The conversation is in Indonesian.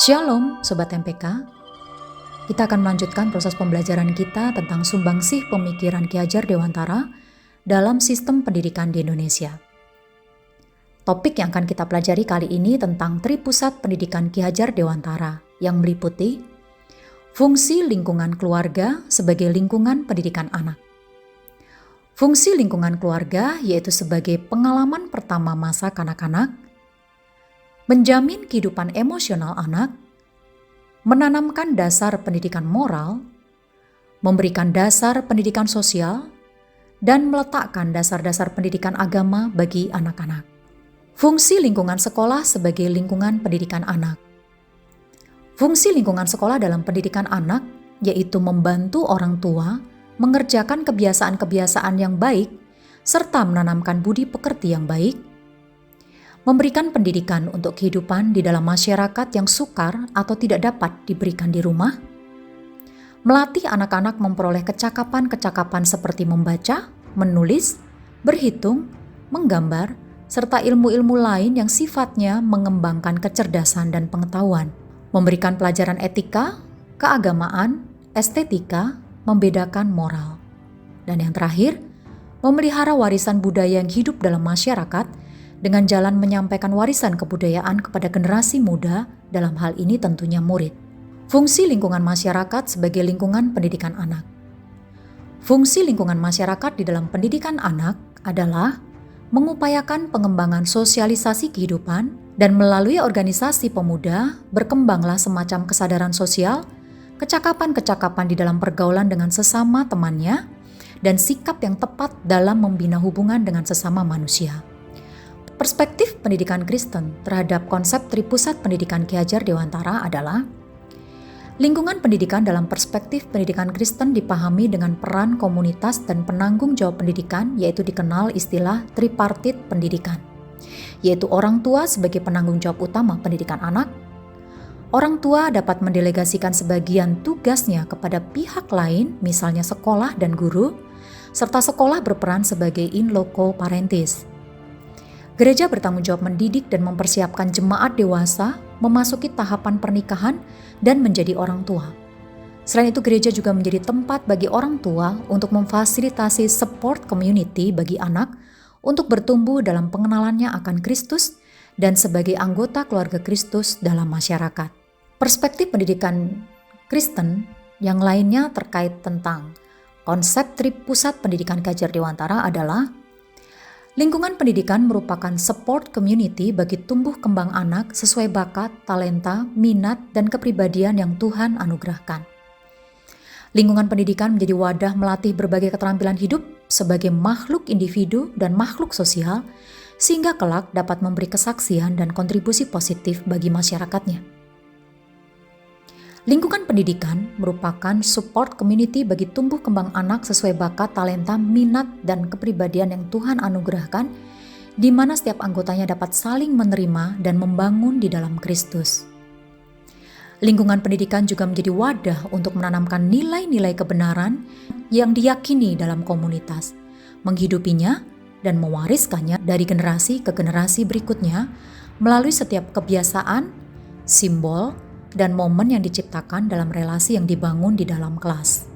Shalom Sobat MPK, kita akan melanjutkan proses pembelajaran kita tentang sumbangsih pemikiran Ki Hajar Dewantara dalam sistem pendidikan di Indonesia. Topik yang akan kita pelajari kali ini tentang Tripusat Pendidikan Ki Hajar Dewantara yang meliputi fungsi lingkungan keluarga sebagai lingkungan pendidikan anak. Fungsi lingkungan keluarga yaitu sebagai pengalaman pertama masa kanak-kanak, menjamin kehidupan emosional anak, menanamkan dasar pendidikan moral, memberikan dasar pendidikan sosial, dan meletakkan dasar-dasar pendidikan agama bagi anak-anak. Fungsi lingkungan sekolah sebagai lingkungan pendidikan anak. Fungsi lingkungan sekolah dalam pendidikan anak yaitu membantu orang tua mengerjakan kebiasaan-kebiasaan yang baik serta menanamkan budi pekerti yang baik, memberikan pendidikan untuk kehidupan di dalam masyarakat yang sukar atau tidak dapat diberikan di rumah, melatih anak-anak memperoleh kecakapan-kecakapan seperti membaca, menulis, berhitung, menggambar, serta ilmu-ilmu lain yang sifatnya mengembangkan kecerdasan dan pengetahuan, memberikan pelajaran etika, keagamaan, estetika, membedakan moral. Dan yang terakhir, memelihara warisan budaya yang hidup dalam masyarakat dengan jalan menyampaikan warisan kebudayaan kepada generasi muda, dalam hal ini tentunya murid. Fungsi lingkungan masyarakat sebagai lingkungan pendidikan anak. Fungsi lingkungan masyarakat di dalam pendidikan anak adalah mengupayakan pengembangan sosialisasi kehidupan dan melalui organisasi pemuda berkembanglah semacam kesadaran sosial, kecakapan-kecakapan di dalam pergaulan dengan sesama temannya, dan sikap yang tepat dalam membina hubungan dengan sesama manusia. Perspektif pendidikan Kristen terhadap konsep Tripusat Pendidikan Ki Hajar Dewantara adalah lingkungan pendidikan dalam perspektif pendidikan Kristen dipahami dengan peran komunitas dan penanggung jawab pendidikan, yaitu dikenal istilah tripartit pendidikan, yaitu orang tua sebagai penanggung jawab utama pendidikan anak. Orang tua dapat mendelegasikan sebagian tugasnya kepada pihak lain, misalnya sekolah dan guru, serta sekolah berperan sebagai in loco parentis. Gereja bertanggung jawab mendidik dan mempersiapkan jemaat dewasa memasuki tahapan pernikahan dan menjadi orang tua. Selain itu, gereja juga menjadi tempat bagi orang tua untuk memfasilitasi support community bagi anak untuk bertumbuh dalam pengenalannya akan Kristus dan sebagai anggota keluarga Kristus dalam masyarakat. Perspektif pendidikan Kristen yang lainnya terkait tentang konsep Tripusat Pendidikan Ki Hajar Dewantara adalah lingkungan pendidikan merupakan support community bagi tumbuh kembang anak sesuai bakat, talenta, minat, dan kepribadian yang Tuhan anugerahkan. Lingkungan pendidikan menjadi wadah melatih berbagai keterampilan hidup sebagai makhluk individu dan makhluk sosial, sehingga kelak dapat memberi kesaksian dan kontribusi positif bagi masyarakatnya. Lingkungan pendidikan merupakan support community bagi tumbuh kembang anak sesuai bakat, talenta, minat, dan kepribadian yang Tuhan anugerahkan, di mana setiap anggotanya dapat saling menerima dan membangun di dalam Kristus. Lingkungan pendidikan juga menjadi wadah untuk menanamkan nilai-nilai kebenaran yang diyakini dalam komunitas, menghidupinya dan mewariskannya dari generasi ke generasi berikutnya melalui setiap kebiasaan, simbol, dan momen yang diciptakan dalam relasi yang dibangun di dalam kelas.